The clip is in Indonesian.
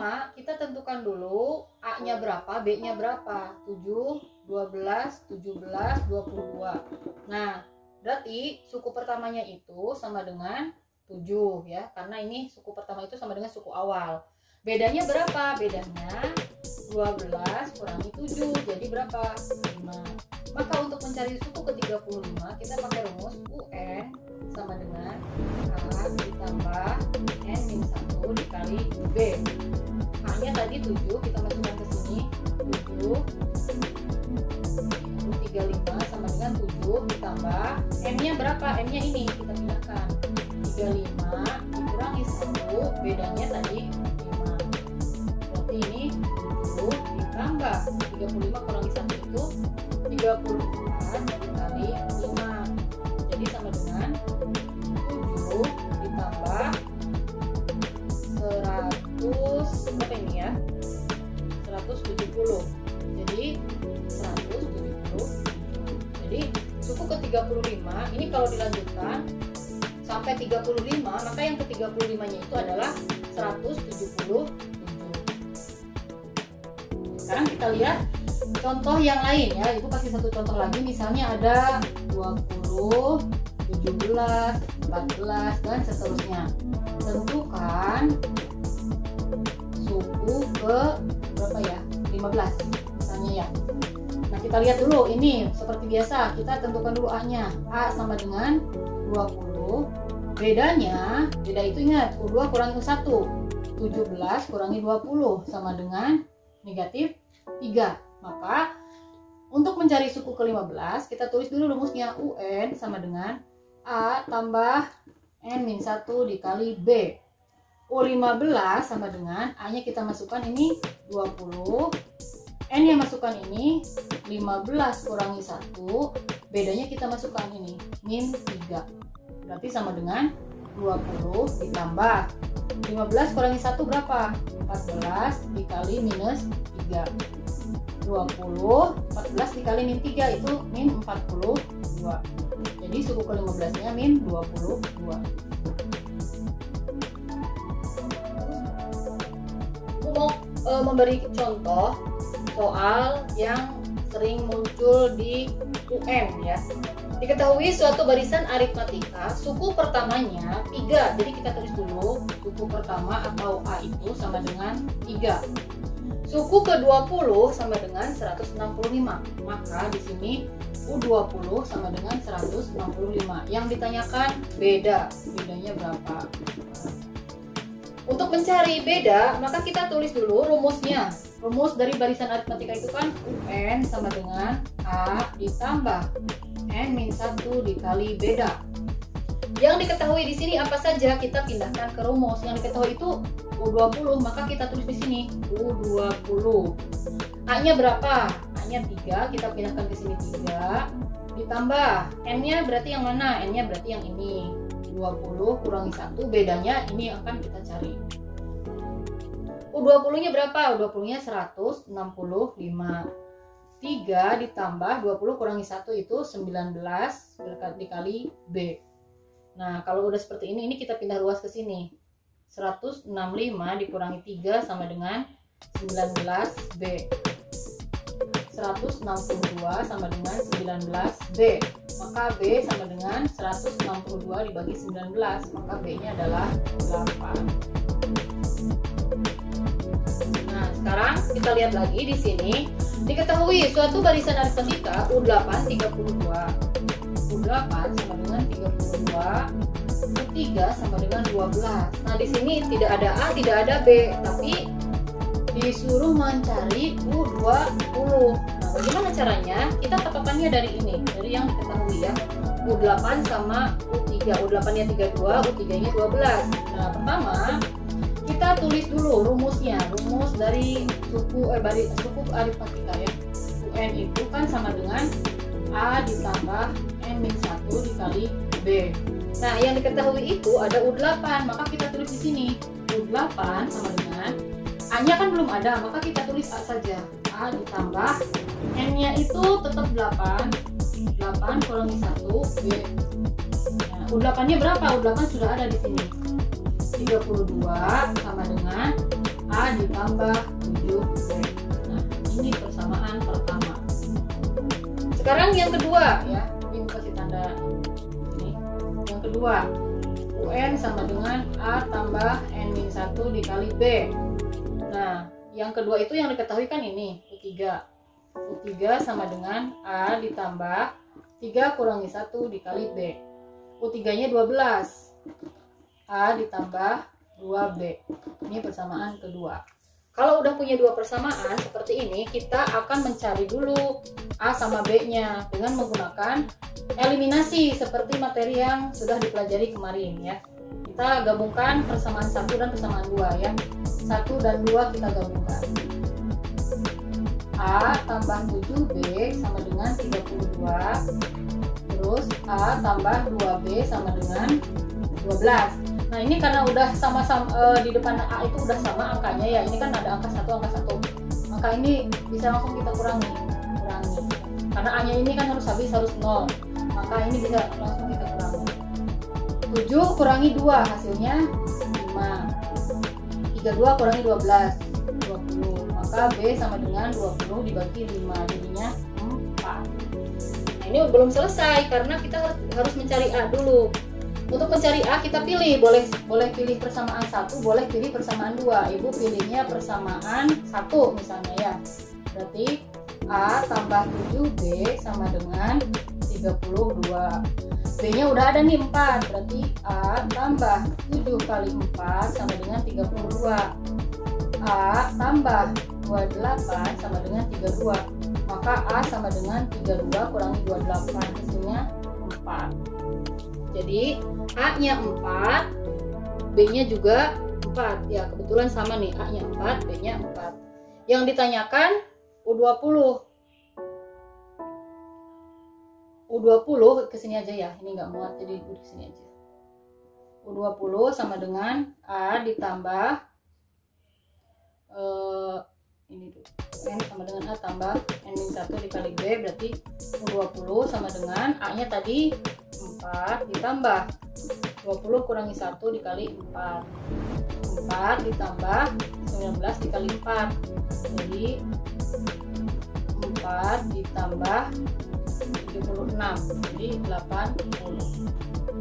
pertama kita tentukan dulu A-nya berapa, B-nya berapa. 7, 12, 17, 22. Nah, berarti suku pertamanya itu sama dengan 7 ya, karena ini suku pertama itu sama dengan suku awal. Bedanya berapa? Bedanya 12 kurangi 7, jadi berapa? 5. Maka untuk mencari suku ke-35 kita pakai rumus UN sama dengan A ditambah N-1 dikali B. A-nya tadi 7, kita masukkan ke sini 7 35 sama dengan 7 ditambah M-nya berapa? M-nya ini kita pindahkan 35 dikurangi 1, bedanya tadi 5. Berarti ini 7 ditambah 35 kurangi 1 itu 34 dikali 5. Jadi sama dengan 7 ditambah 100 berapa ini ya? 170. Jadi 170. Jadi suku ke-35 ini kalau dilanjutkan sampai 35, maka yang ke-35-nya itu adalah 177. Sekarang kita lihat contoh yang lain ya. Ibu kasih satu contoh lagi, misalnya ada 20, 17, 14 dan seterusnya. Tentukan suku ke berapa ya? 15 misalnya ya. Nah, kita lihat dulu ini seperti biasa, kita tentukan dulu A-nya. A sama dengan 20. Bedanya, beda itu ingat, 2 kurangi 1. 17 kurangi 20 sama dengan negatif 3. Maka untuk mencari suku ke-15 kita tulis dulu rumusnya. UN sama dengan A tambah N-1 dikali B. U15 sama dengan A-nya kita masukkan ini 20, N yang masukkan ini 15 kurangi 1, bedanya kita masukkan ini min 3. Berarti sama dengan 20 ditambah 15 kurangi 1 berapa? 14 dikali minus 3. 20, 14 dikali min 3 itu min 42. Jadi suku ke-15 nya min 22. Aku mau memberi contoh soal yang sering muncul di UN ya. Diketahui suatu barisan aritmatika, suku pertamanya 3. Jadi kita tulis dulu suku pertama atau A itu sama dengan 3. Suku ke-20 sama dengan 165. Maka di sini U20 sama dengan 165. Yang ditanyakan bedanya berapa? Untuk mencari beda, maka kita tulis dulu rumusnya. Rumus dari barisan aritmatika itu kan UN sama dengan A ditambah N-1 dikali beda. Yang diketahui di sini apa saja kita pindahkan ke rumus. Yang diketahui itu U20, maka kita tulis di sini U20. A-nya berapa? A-nya 3, kita pindahkan ke sini 3. Ditambah N-nya berarti yang mana? N-nya berarti yang ini. 20 kurangi 1, bedanya ini akan kita cari. U20-nya berapa? U20-nya 165. 3 ditambah 20 kurangi 1 itu 19 dikali B. Nah, kalau udah seperti ini kita pindah ruas ke sini. 165 dikurangi 3 sama dengan 19B. 162 sama dengan 19B. Maka B sama dengan 162 dibagi 19. Maka B-nya adalah 8. Nah, sekarang kita lihat lagi di sini. Diketahui suatu barisan aritmatika U8 32. U8 sama dengan 32. U3 sama dengan 12. Nah, di sini tidak ada A, tidak ada B, tapi disuruh mencari U20. Nah, bagaimana caranya? Kita patokannya dari ini, dari yang diketahui ya. U8 sama U3. U8-nya 32, U3-nya 12. Nah, pertama kita tulis dulu rumusnya. Rumus dari suku aritmatika ya. UN itu kan sama dengan A ditambah N-1 dikali B. Nah, yang diketahui itu ada U8, maka kita tulis di sini. U8 sama dengan A-nya kan belum ada, maka kita tulis A saja. A ditambah N-nya itu tetap 8. 8 kurangi 1 B. Nah, U8-nya berapa? U8 sudah ada di sini. 32 sama dengan A A ditambah 7B. Nah, ini persamaan pertama. Sekarang yang kedua ya, ini kasih tanda ini. Yang kedua, UN sama dengan A tambah N-1 dikali B. Nah, yang kedua itu yang diketahui kan ini, U3. U3 sama dengan A ditambah 3 kurangi 1 dikali B. U3-nya 12. A ditambah 2B. Ini persamaan kedua. Kalau udah punya dua persamaan seperti ini, kita akan mencari dulu A sama B-nya dengan menggunakan eliminasi seperti materi yang sudah dipelajari kemarin ya. Kita gabungkan persamaan 1 dan persamaan 2 ya. 1 dan 2 kita gabungkan. A tambah 7B sama dengan 32. Terus A tambah 2B sama dengan 12. Nah, ini karena udah sama-sama di depan A itu udah sama angkanya ya. Ini kan ada angka 1, angka 1. Maka ini bisa langsung kita kurangi. Karena A-nya ini kan harus habis, harus 0. Maka ini bisa langsung kita kurangi. 7 kurangi 2 hasilnya 5. 32 kurangi 12 20. Maka B sama dengan 20 dibagi 5 jadinya 4. Nah, ini belum selesai karena kita harus mencari A dulu. Untuk mencari A kita pilih, boleh pilih persamaan 1, boleh pilih persamaan 2. Ibu pilihnya persamaan 1 misalnya ya. Berarti A tambah 7B sama dengan 32. B-nya udah ada nih 4. Berarti A tambah 7 kali 4 sama dengan 32. A tambah 28 sama dengan 32. Maka A sama dengan 32 kurangi 28 hasilnya 4. Jadi A-nya 4, B-nya juga 4. Ya, kebetulan sama nih, A-nya 4, B-nya 4. Yang ditanyakan U20. U20 kesini aja ya, ini nggak muat jadi di sini aja. U20 sama dengan A ditambah ini tuh, N sama dengan A tambah N-1 dikali B, berarti U20 sama dengan A-nya tadi 4 ditambah 20 kurangi 1 dikali 4. 4 ditambah 19 dikali 4. Jadi 4 ditambah 76. Jadi 80.